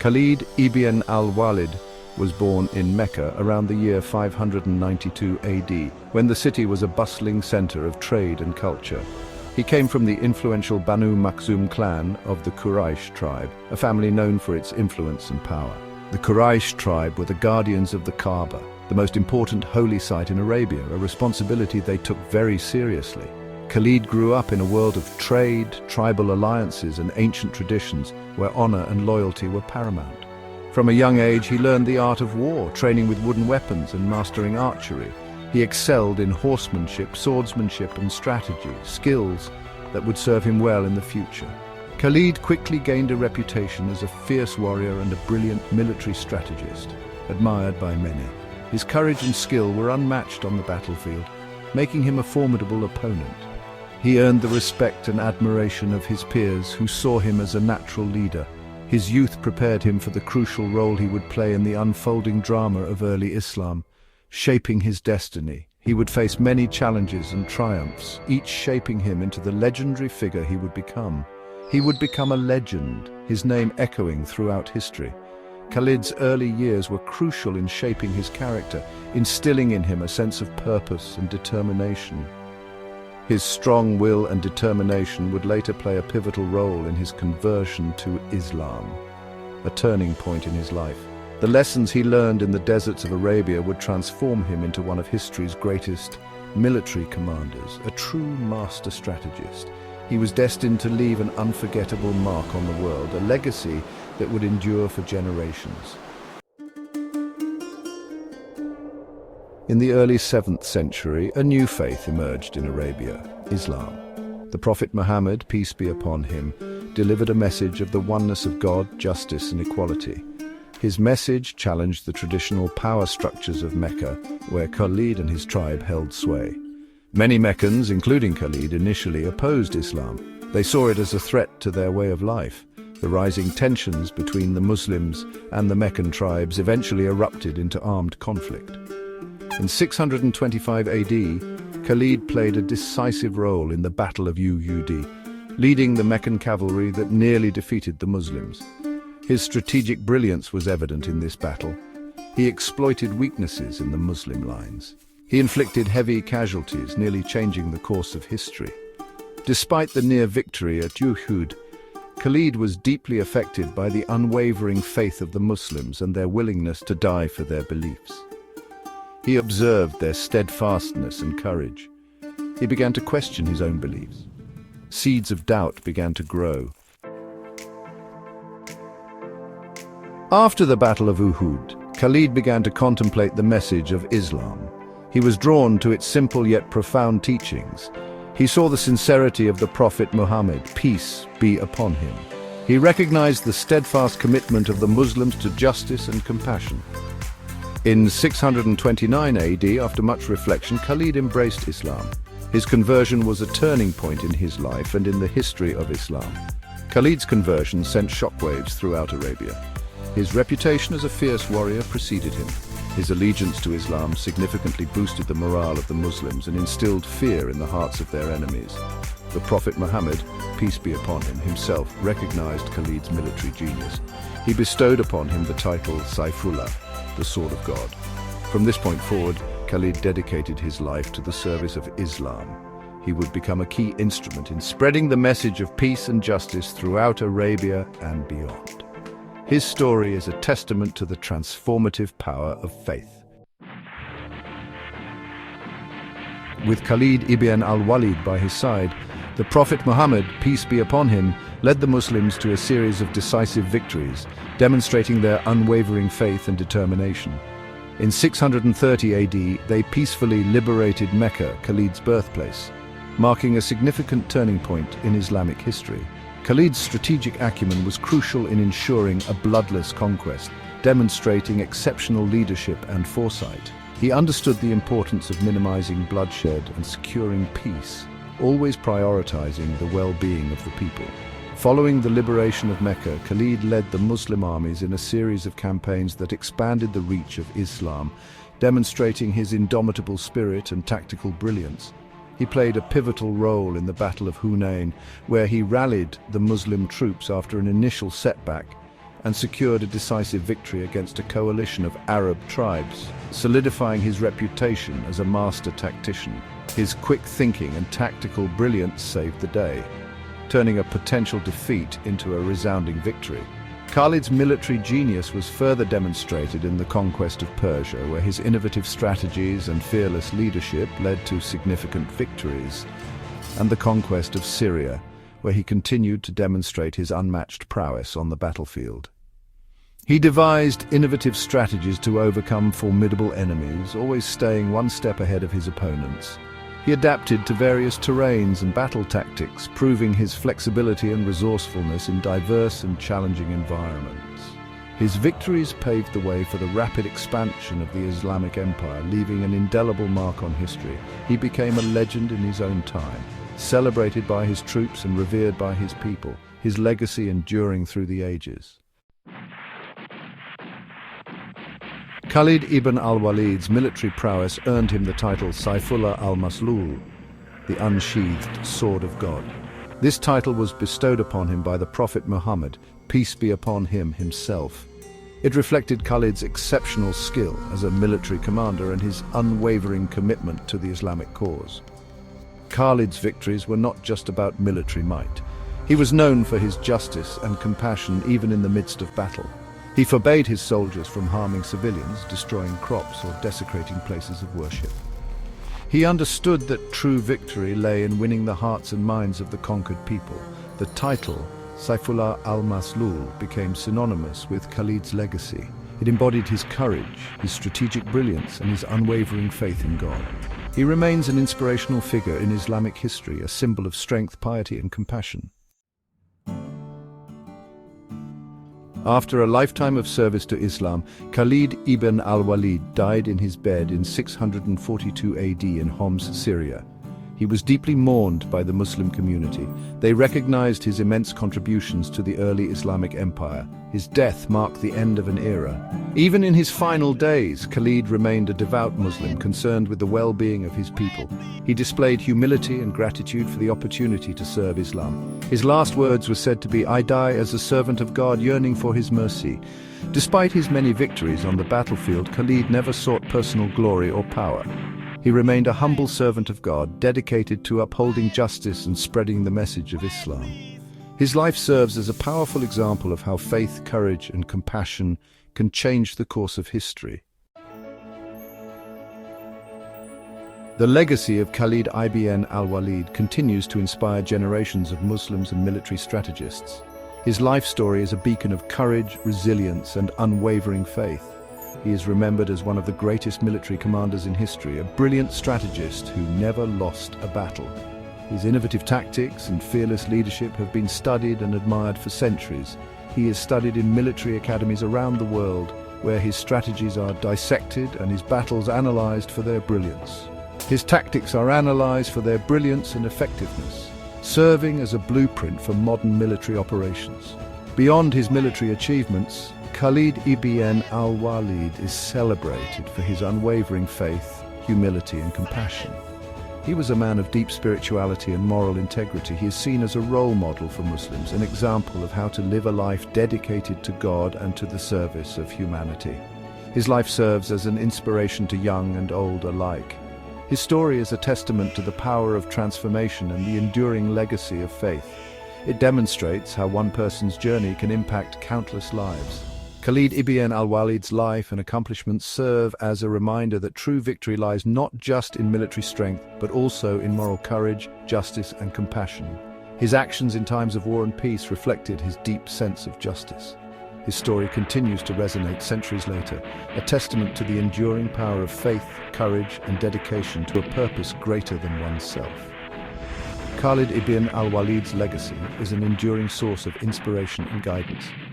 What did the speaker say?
Khalid ibn al-Walid was born in Mecca around the year 592 AD, when the city was a bustling center of trade and culture. He came from the influential Banu Makhzum clan of the Quraysh tribe, a family known for its influence and power. The Quraysh tribe were the guardians of the Kaaba, the most important holy site in Arabia, a responsibility they took very seriously. Khalid grew up in a world of trade, tribal alliances, and ancient traditions where honor and loyalty were paramount. From a young age, he learned the art of war, training with wooden weapons and mastering archery. He excelled in horsemanship, swordsmanship, and strategy, skills that would serve him well in the future. Khalid quickly gained a reputation as a fierce warrior and a brilliant military strategist, admired by many. His courage and skill were unmatched on the battlefield, making him a formidable opponent. He earned the respect and admiration of his peers, who saw him as a natural leader. His youth prepared him for the crucial role he would play in the unfolding drama of early Islam, shaping his destiny. He would face many challenges and triumphs, each shaping him into the legendary figure he would become. He would become a legend, his name echoing throughout history. Khalid's early years were crucial in shaping his character, instilling in him a sense of purpose and determination. His strong will and determination would later play a pivotal role in his conversion to Islam, a turning point in his life. The lessons he learned in the deserts of Arabia would transform him into one of history's greatest military commanders, a true master strategist. He was destined to leave an unforgettable mark on the world, a legacy that would endure for generations. In the early 7th century, a new faith emerged in Arabia, Islam. The Prophet Muhammad, peace be upon him, delivered a message of the oneness of God, justice, and equality. His message challenged the traditional power structures of Mecca, where Khalid and his tribe held sway. Many Meccans, including Khalid, initially opposed Islam. They saw it as a threat to their way of life. The rising tensions between the Muslims and the Meccan tribes eventually erupted into armed conflict. In 625 AD, Khalid played a decisive role in the Battle of Uhud, leading the Meccan cavalry that nearly defeated the Muslims. His strategic brilliance was evident in this battle. He exploited weaknesses in the Muslim lines. He inflicted heavy casualties, nearly changing the course of history. Despite the near victory at Uhud, Khalid was deeply affected by the unwavering faith of the Muslims and their willingness to die for their beliefs. He observed their steadfastness and courage. He began to question his own beliefs. Seeds of doubt began to grow. After the Battle of Uhud, Khalid began to contemplate the message of Islam. He was drawn to its simple yet profound teachings. He saw the sincerity of the Prophet Muhammad, peace be upon him. He recognized the steadfast commitment of the Muslims to justice and compassion. In 629 AD, after much reflection, Khalid embraced Islam. His conversion was a turning point in his life and in the history of Islam. Khalid's conversion sent shockwaves throughout Arabia. His reputation as a fierce warrior preceded him. His allegiance to Islam significantly boosted the morale of the Muslims and instilled fear in the hearts of their enemies. The Prophet Muhammad, peace be upon him, himself recognized Khalid's military genius. He bestowed upon him the title Saifullah, the Sword of God. From this point forward, Khalid dedicated his life to the service of Islam. He would become a key instrument in spreading the message of peace and justice throughout Arabia and beyond. His story is a testament to the transformative power of faith. With Khalid ibn al-Walid by his side, the Prophet Muhammad, peace be upon him, led the Muslims to a series of decisive victories, demonstrating their unwavering faith and determination. In 630 AD, they peacefully liberated Mecca, Khalid's birthplace, marking a significant turning point in Islamic history. Khalid's strategic acumen was crucial in ensuring a bloodless conquest, demonstrating exceptional leadership and foresight. He understood the importance of minimizing bloodshed and securing peace, always prioritizing the well-being of the people. Following the liberation of Mecca, Khalid led the Muslim armies in a series of campaigns that expanded the reach of Islam, demonstrating his indomitable spirit and tactical brilliance. He played a pivotal role in the Battle of Hunain, where he rallied the Muslim troops after an initial setback and secured a decisive victory against a coalition of Arab tribes, solidifying his reputation as a master tactician. His quick thinking and tactical brilliance saved the day, turning a potential defeat into a resounding victory. Khalid's military genius was further demonstrated in the conquest of Persia, where his innovative strategies and fearless leadership led to significant victories, and the conquest of Syria, where he continued to demonstrate his unmatched prowess on the battlefield. He devised innovative strategies to overcome formidable enemies, always staying one step ahead of his opponents. He adapted to various terrains and battle tactics, proving his flexibility and resourcefulness in diverse and challenging environments. His victories paved the way for the rapid expansion of the Islamic Empire, leaving an indelible mark on history. He became a legend in his own time, celebrated by his troops and revered by his people, his legacy enduring through the ages. Khalid ibn al-Walid's military prowess earned him the title Saifullah al-Maslul, the unsheathed sword of God. This title was bestowed upon him by the Prophet Muhammad, peace be upon him himself. It reflected Khalid's exceptional skill as a military commander and his unwavering commitment to the Islamic cause. Khalid's victories were not just about military might. He was known for his justice and compassion even in the midst of battle. He forbade his soldiers from harming civilians, destroying crops, or desecrating places of worship. He understood that true victory lay in winning the hearts and minds of the conquered people. The title, Saifullah al-Maslul, became synonymous with Khalid's legacy. It embodied his courage, his strategic brilliance, and his unwavering faith in God. He remains an inspirational figure in Islamic history, a symbol of strength, piety, and compassion. After a lifetime of service to Islam, Khalid ibn al-Walid died in his bed in 642 AD in Homs, Syria. He was deeply mourned by the Muslim community. They recognized his immense contributions to the early Islamic Empire. His death marked the end of an era. Even in his final days, Khalid remained a devout Muslim, concerned with the well-being of his people. He displayed humility and gratitude for the opportunity to serve Islam. His last words were said to be, "I die as a servant of God, yearning for his mercy." Despite his many victories on the battlefield, Khalid never sought personal glory or power. He remained a humble servant of God, dedicated to upholding justice and spreading the message of Islam. His life serves as a powerful example of how faith, courage, and compassion can change the course of history. The legacy of Khalid ibn al-Walid continues to inspire generations of Muslims and military strategists. His life story is a beacon of courage, resilience, and unwavering faith. He is remembered as one of the greatest military commanders in history, a brilliant strategist who never lost a battle. His innovative tactics and fearless leadership have been studied and admired for centuries. He is studied in military academies around the world, where his strategies are dissected and his battles analyzed for their brilliance. His tactics are analyzed for their brilliance and effectiveness, serving as a blueprint for modern military operations. Beyond his military achievements, Khalid ibn al-Walid is celebrated for his unwavering faith, humility, and compassion. He was a man of deep spirituality and moral integrity. He is seen as a role model for Muslims, an example of how to live a life dedicated to God and to the service of humanity. His life serves as an inspiration to young and old alike. His story is a testament to the power of transformation and the enduring legacy of faith. It demonstrates how one person's journey can impact countless lives. Khalid ibn al-Walid's life and accomplishments serve as a reminder that true victory lies not just in military strength, but also in moral courage, justice, and compassion. His actions in times of war and peace reflected his deep sense of justice. His story continues to resonate centuries later, a testament to the enduring power of faith, courage, and dedication to a purpose greater than oneself. Khalid ibn al-Walid's legacy is an enduring source of inspiration and guidance.